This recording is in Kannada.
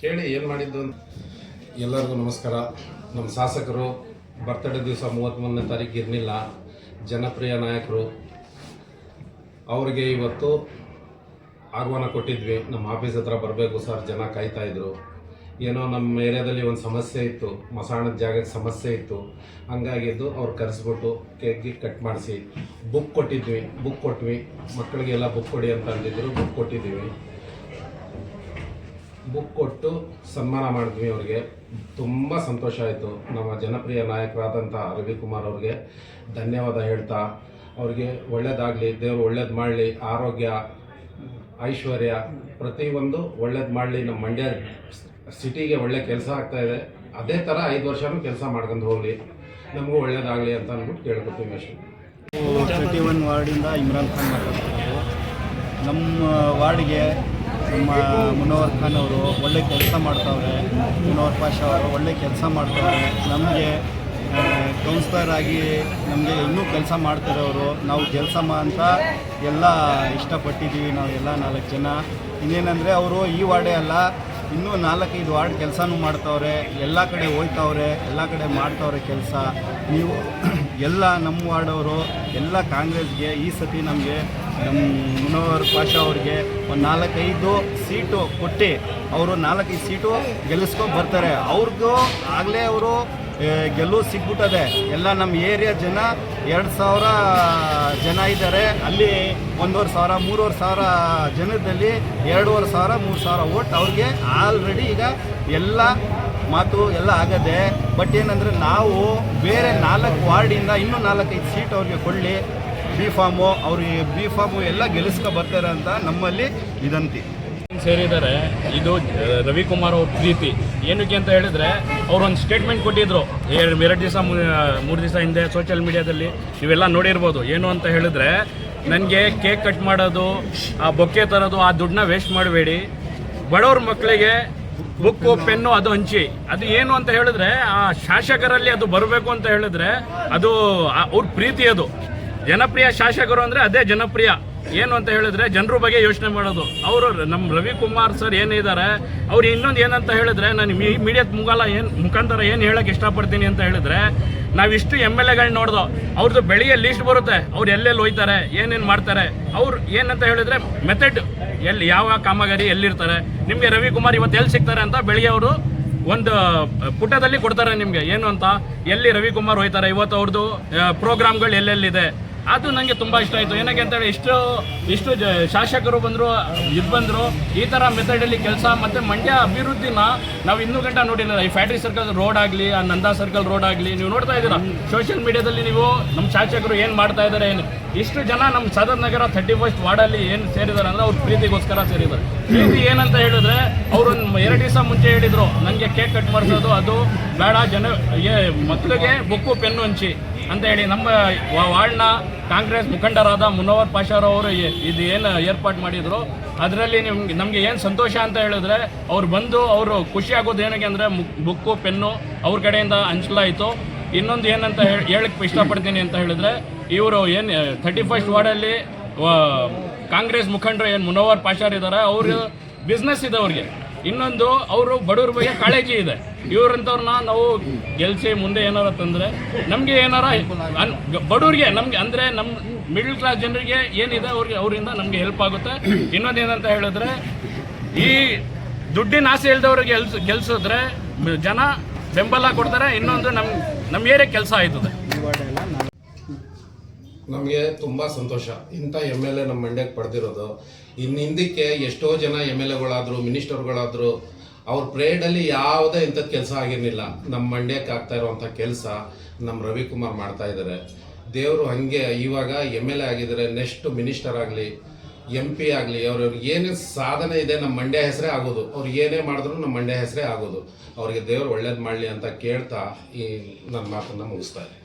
ಕೇಳಿ ಏನು ಮಾಡಿದ್ದು ಅಂತ. ಎಲ್ಲರಿಗೂ ನಮಸ್ಕಾರ. ನಮ್ಮ ಶಾಸಕರು ಬರ್ತಡೇ ದಿವಸ 31ನೇ ತಾರೀಕು ಇರಲಿಲ್ಲ. ಜನಪ್ರಿಯ ನಾಯಕರು ಅವರಿಗೆ ಇವತ್ತು ಆಹ್ವಾನ ಕೊಟ್ಟಿದ್ವಿ. ನಮ್ಮ ಆಫೀಸ್ ಹತ್ರ ಬರಬೇಕು ಸರ್, ಜನ ಕಾಯ್ತಾಯಿದ್ರು. ಏನೋ ನಮ್ಮ ಏರಿಯಾದಲ್ಲಿ ಒಂದು ಸಮಸ್ಯೆ ಇತ್ತು, ಮಸಾಣದ ಜಾಗಕ್ಕೆ ಸಮಸ್ಯೆ ಇತ್ತು. ಹಂಗಾಗಿದ್ದು ಅವ್ರು ಕರೆಸ್ಬಿಟ್ಟು ಕೇಕ್ ಕಟ್ ಮಾಡಿಸಿ ಬುಕ್ ಕೊಟ್ವಿ. ಮಕ್ಕಳಿಗೆಲ್ಲ ಬುಕ್ ಕೊಡಿ ಅಂತ ಅಂದಿದ್ರು. ಬುಕ್ ಕೊಟ್ಟಿದ್ದೀವಿ. ಬುಕ್ ಕೊಟ್ಟು ಸನ್ಮಾನ ಮಾಡಿದ್ವಿ. ಅವ್ರಿಗೆ ತುಂಬ ಸಂತೋಷ ಆಯಿತು. ನಮ್ಮ ಜನಪ್ರಿಯ ನಾಯಕರಾದಂಥ ರವಿಕುಮಾರ್ ಅವ್ರಿಗೆ ಧನ್ಯವಾದ ಹೇಳ್ತಾ, ಅವ್ರಿಗೆ ಒಳ್ಳೇದಾಗಲಿ, ದೇವರು ಒಳ್ಳೇದು ಮಾಡಲಿ, ಆರೋಗ್ಯ ಐಶ್ವರ್ಯ ಪ್ರತಿಯೊಂದು ಒಳ್ಳೇದು ಮಾಡಲಿ. ನಮ್ಮ ಮಂಡ್ಯ ಸಿಟಿಗೆ ಒಳ್ಳೆ ಕೆಲಸ ಆಗ್ತಾಯಿದೆ. ಅದೇ ಥರ 5 ವರ್ಷವೂ ಕೆಲಸ ಮಾಡ್ಕೊಂಡು ಹೋಗಲಿ, ನಮಗೂ ಒಳ್ಳೇದಾಗಲಿ ಅಂತ ಅಂದ್ಬಿಟ್ಟು ಕೇಳ್ಕೊತೀವಿ ಅಷ್ಟೇ. 31 ವಾರ್ಡಿಂದ ಇಮ್ರಾನ್ ಖಾನ್ ಮಾತಾಡ್ತಿರೋದು. ನಮ್ಮ ವಾರ್ಡ್ಗೆ ನಮ್ಮ ಮುನವರ್ ಖಾನ್ ಅವರು ಒಳ್ಳೆ ಕೆಲಸ ಮಾಡ್ತಾವ್ರೆ. ಮುನವರ್ ಪಾಷಾ ಅವರು ಒಳ್ಳೆ ಕೆಲಸ ಮಾಡ್ತಾವ್ರೆ. ನಮಗೆ ಕೌನ್ಸಿಲರ್ ಆಗಿ ನಮಗೆ ಇನ್ನೂ ಕೆಲಸ ಮಾಡ್ತಿರೋರು. ನಾವು ಕೆಲಸ ಅಂತ ಎಲ್ಲ ಇಷ್ಟಪಟ್ಟಿದ್ದೀವಿ. ನಾವು ಎಲ್ಲ 4 ಜನ. ಇನ್ನೇನೆಂದರೆ ಅವರು ಈ ವಾರ್ಡೇ ಅಲ್ಲ, ಇನ್ನೂ 4-5 ವಾರ್ಡ್ ಕೆಲಸನೂ ಮಾಡ್ತಾವ್ರೆ. ಎಲ್ಲ ಕಡೆ ಹೋಯ್ತವ್ರೆ, ಎಲ್ಲ ಕಡೆ ಮಾಡ್ತಾವ್ರೆ ಕೆಲಸ. ನೀವು ಎಲ್ಲ ನಮ್ಮ ವಾರ್ಡವರು ಎಲ್ಲ ಕಾಂಗ್ರೆಸ್ಗೆ ಈ ಸತಿ ನಮಗೆ ನಮ್ಮ ಮುನವರ್ ಪಾಷಾ ಅವ್ರಿಗೆ ಒಂದು 4-5 ಸೀಟು ಕೊಟ್ಟು ಅವರು 4-5 ಸೀಟು ಗೆಲ್ಲಿಸ್ಕೊಂಡು ಬರ್ತಾರೆ. ಅವ್ರಿಗೂ ಆಗಲೇ ಅವರು ಗೆಲುವು ಸಿಗ್ಬಿಟ್ಟದೆ. ಎಲ್ಲ ನಮ್ಮ ಏರಿಯಾ ಜನ 2,000 ಜನ ಇದ್ದಾರೆ. ಅಲ್ಲಿ 1,500 3,500 ಜನದಲ್ಲಿ 2,500 3,000 ಓಟ್ ಅವ್ರಿಗೆ ಆಲ್ರೆಡಿ ಈಗ ಎಲ್ಲ ಮಾತು ಎಲ್ಲ ಆಗದೆ. ಬಟ್ ಏನಂದರೆ ನಾವು ಬೇರೆ 4 ವಾರ್ಡಿಂದ ಇನ್ನೂ 4-5 ಸೀಟ್ ಅವ್ರಿಗೆ ಕೊಡಲಿ. ಬಿ ಫಾರ್ಮು ಎಲ್ಲ ಗೆಲ್ಲಿಸ್ಕೊ ಬರ್ತಾರೆ ಅಂತ ನಮ್ಮಲ್ಲಿ ವಿನಂತಿ. ಸೇರಿದ್ದಾರೆ. ಇದು ರವಿಕುಮಾರ್ ಅವ್ರ ಪ್ರೀತಿ ಏನಕ್ಕೆ ಅಂತ ಹೇಳಿದ್ರೆ, ಅವರೊಂದು ಸ್ಟೇಟ್ಮೆಂಟ್ ಕೊಟ್ಟಿದ್ರು 2 ದಿವಸ 3 ದಿವಸ ಹಿಂದೆ ಸೋಷಿಯಲ್ ಮೀಡಿಯಾದಲ್ಲಿ ನೀವೆಲ್ಲ ನೋಡಿರ್ಬೋದು. ಏನು ಅಂತ ಹೇಳಿದ್ರೆ, ನನಗೆ ಕೇಕ್ ಕಟ್ ಮಾಡೋದು, ಆ ಬೊಕ್ಕೆ ತರೋದು, ಆ ದುಡ್ಡನ್ನ ವೇಸ್ಟ್ ಮಾಡಬೇಡಿ, ಬಡವ್ರ ಮಕ್ಕಳಿಗೆ ಬುಕ್ಕು ಪೆನ್ನು ಅದು ಹಂಚಿ. ಅದು ಏನು ಅಂತ ಹೇಳಿದ್ರೆ, ಆ ಶಾಸಕರಲ್ಲಿ ಅದು ಬರಬೇಕು ಅಂತ ಹೇಳಿದ್ರೆ ಅದು ಅವ್ರ ಪ್ರೀತಿ. ಅದು ಜನಪ್ರಿಯ ಶಾಸಕರು ಅಂದರೆ ಅದೇ ಜನಪ್ರಿಯ. ಏನು ಅಂತ ಹೇಳಿದ್ರೆ ಜನರ ಬಗ್ಗೆ ಯೋಚನೆ ಮಾಡೋದು. ಅವರು ನಮ್ಮ ರವಿಕುಮಾರ್ ಸರ್ ಏನಿದ್ದಾರೆ, ಅವ್ರು ಇನ್ನೊಂದು ಏನಂತ ಹೇಳಿದ್ರೆ, ನಾನು ಮೀಡಿಯಾದ ಮುಖಾಂತರ ಏನು ಹೇಳೋಕ್ಕೆ ಇಷ್ಟಪಡ್ತೀನಿ ಅಂತ ಹೇಳಿದ್ರೆ, ನಾವಿಷ್ಟು MLAಗಳನ್ನ ನೋಡ್ದೋ, ಅವ್ರದ್ದು ಬೆಳಿಗ್ಗೆ ಲೀಸ್ಟ್ ಬರುತ್ತೆ, ಅವ್ರು ಎಲ್ಲೆಲ್ಲಿ ಹೋಯ್ತಾರೆ, ಏನೇನು ಮಾಡ್ತಾರೆ. ಅವ್ರು ಏನಂತ ಹೇಳಿದ್ರೆ ಮೆಥಡ್, ಯಾವ ಕಾಮಗಾರಿ ಎಲ್ಲಿರ್ತಾರೆ, ನಿಮಗೆ ರವಿಕುಮಾರ್ ಇವತ್ತು ಎಲ್ಲಿ ಸಿಗ್ತಾರೆ ಅಂತ ಬೆಳಿಗ್ಗೆ ಅವರು ಒಂದು ಪುಟದಲ್ಲಿ ಕೊಡ್ತಾರೆ ನಿಮಗೆ. ಏನು ಅಂತ, ಎಲ್ಲಿ ರವಿಕುಮಾರ್ ಹೋಯ್ತಾರೆ, ಇವತ್ತು ಅವ್ರದ್ದು ಪ್ರೋಗ್ರಾಮ್ಗಳು ಎಲ್ಲೆಲ್ಲಿದೆ. ಅದು ನನಗೆ ತುಂಬ ಇಷ್ಟ ಆಯಿತು. ಏನಕ್ಕೆ ಅಂತೇಳಿ ಇಷ್ಟು ಶಾಸಕರು ಬಂದರು, ಈ ಥರ ಮೆಥಡಲ್ಲಿ ಕೆಲಸ. ಮತ್ತು ಮಂಡ್ಯ ಅಭಿವೃದ್ಧಿನ ನಾವು ಇನ್ನೂ ಗಂಟ ನೋಡಿಲ್ಲ. ಈ ಫ್ಯಾಕ್ಟ್ರಿ ಸರ್ಕಲ್ ರೋಡ್ ಆಗಲಿ, ಆ ನಂದಾ ಸರ್ಕಲ್ ರೋಡ್ ಆಗಲಿ, ನೀವು ನೋಡ್ತಾ ಇದ್ದೀರಾ ಸೋಷಿಯಲ್ ಮೀಡಿಯಾದಲ್ಲಿ. ನೀವು ನಮ್ಮ ಶಾಸಕರು ಏನು ಮಾಡ್ತಾ ಇದ್ದಾರೆ, ಏನು ಇಷ್ಟು ಜನ ನಮ್ಮ ಸದರ್ ನಗರ 31st ವಾರ್ಡಲ್ಲಿ ಏನು ಸೇರಿದ್ದಾರೆ ಅಂದರೆ ಅವ್ರ ಪ್ರೀತಿಗೋಸ್ಕರ ಸೇರಿದ್ದಾರೆ. ಪ್ರೀತಿ ಏನಂತ ಹೇಳಿದ್ರೆ, ಅವರು 2 ದಿವಸ ಮುಂಚೆ ಹೇಳಿದರು, ನನಗೆ ಕೇಕ್ ಕಟ್ ಮಾಡಿಸೋದು ಅದು ಬೇಡ, ಮಕ್ಕಳಿಗೆ ಬುಕ್ಕು ಪೆನ್ನು ಹಂಚಿ ಅಂತ ಹೇಳಿ. ನಮ್ಮ ವಾರ್ಡ್ನ ಕಾಂಗ್ರೆಸ್ ಮುಖಂಡರಾದ ಮುನವರ್ ಪಾಷಾ ಅವರು ಇದು ಏನು ಏರ್ಪಾಡು ಮಾಡಿದ್ರು, ಅದರಲ್ಲಿ ನಮಗೆ ಏನು ಸಂತೋಷ ಅಂತ ಹೇಳಿದ್ರೆ, ಅವ್ರು ಬಂದು ಅವರು ಖುಷಿ ಆಗೋದು ಏನಕ್ಕೆ ಅಂದರೆ, ಬುಕ್ಕು ಪೆನ್ನು ಅವ್ರ ಕಡೆಯಿಂದ ಹಂಚಲಾಯಿತು. ಇನ್ನೊಂದು ಏನಂತ ಹೇಳಕ್ಕೆ ಇಷ್ಟಪಡ್ತೀನಿ ಅಂತ ಹೇಳಿದ್ರೆ, ಇವರು ಏನು 31st ವಾರ್ಡಲ್ಲಿ ಕಾಂಗ್ರೆಸ್ ಮುಖಂಡರು ಏನು ಮುನವರ್ ಪಾಷಾ ಇದ್ದಾರೆ, ಅವರು ಬಿಸ್ನೆಸ್ ಇದೆ ಅವ್ರಿಗೆ. ಇನ್ನೊಂದು, ಅವರು ಬಡವ್ರ ಬಗ್ಗೆ ಕಾಳಜಿ ಇದೆ. ಇವರಂಥವ್ರನ್ನ ನಾವು ಗೆಲ್ಸಿ ಮುಂದೆ ಏನಾರ ತಂದರೆ ನಮಗೆ ಏನಾರ ಬಡವ್ರಿಗೆ, ನಮಗೆ ಅಂದರೆ ನಮ್ಮ ಮಿಡ್ಲ್ ಕ್ಲಾಸ್ ಜನರಿಗೆ ಏನಿದೆ ಅವರಿಂದ ನಮಗೆ ಹೆಲ್ಪ್ ಆಗುತ್ತೆ. ಇನ್ನೊಂದು ಏನಂತ ಹೇಳಿದ್ರೆ, ಈ ದುಡ್ಡಿನ ಆಸೆ ಇಲ್ದವ್ರಿಗೆ ಗೆಲ್ಸಿದ್ರೆ ಜನ ಬೆಂಬಲ ಕೊಡ್ತಾರೆ. ಇನ್ನೊಂದು ನಮ್ಮ ಏರಿಯಾ ಕೆಲಸ ಆಯ್ತದೆ. ನಮಗೆ ತುಂಬ ಸಂತೋಷ ಇಂಥ MLA ನಮ್ಮ ಮಂಡ್ಯಕ್ಕೆ ಪಡೆದಿರೋದು. ಇನ್ನು ಹಿಂದಕ್ಕೆ ಎಷ್ಟೋ ಜನ MLAಗಳಾದರು, ಮಿನಿಸ್ಟರ್ಗಳಾದರು, ಅವ್ರ ಪ್ರೇಡಲ್ಲಿ ಯಾವುದೇ ಇಂಥದ್ದು ಕೆಲಸ ಆಗಿರಲಿಲ್ಲ. ನಮ್ಮ ಮಂಡ್ಯಕ್ಕೆ ಆಗ್ತಾ ಇರುವಂಥ ಕೆಲಸ ನಮ್ಮ ರವಿಕುಮಾರ್ ಮಾಡ್ತಾ ಇದ್ದಾರೆ. ದೇವರು ಹಾಗೆ ಇವಾಗ MLA ಆಗಿದ್ದಾರೆ, ನೆಕ್ಸ್ಟ್ ಮಿನಿಸ್ಟರ್ ಆಗಲಿ, MP ಆಗಲಿ, ಅವ್ರಿಗೆ ಏನೇ ಸಾಧನೆ ಇದೆ ನಮ್ಮ ಮಂಡ್ಯ ಹೆಸರೇ ಆಗೋದು. ಅವ್ರು ಏನೇ ಮಾಡಿದ್ರು ನಮ್ಮ ಮಂಡ್ಯ ಹೆಸರೇ ಆಗೋದು. ಅವ್ರಿಗೆ ದೇವರು ಒಳ್ಳೇದು ಮಾಡಲಿ ಅಂತ ಕೇಳ್ತಾ ಈ ನನ್ನ ಮಾತನ್ನು ಮುಗಿಸ್ತಾ ಇದ್ದೀನಿ.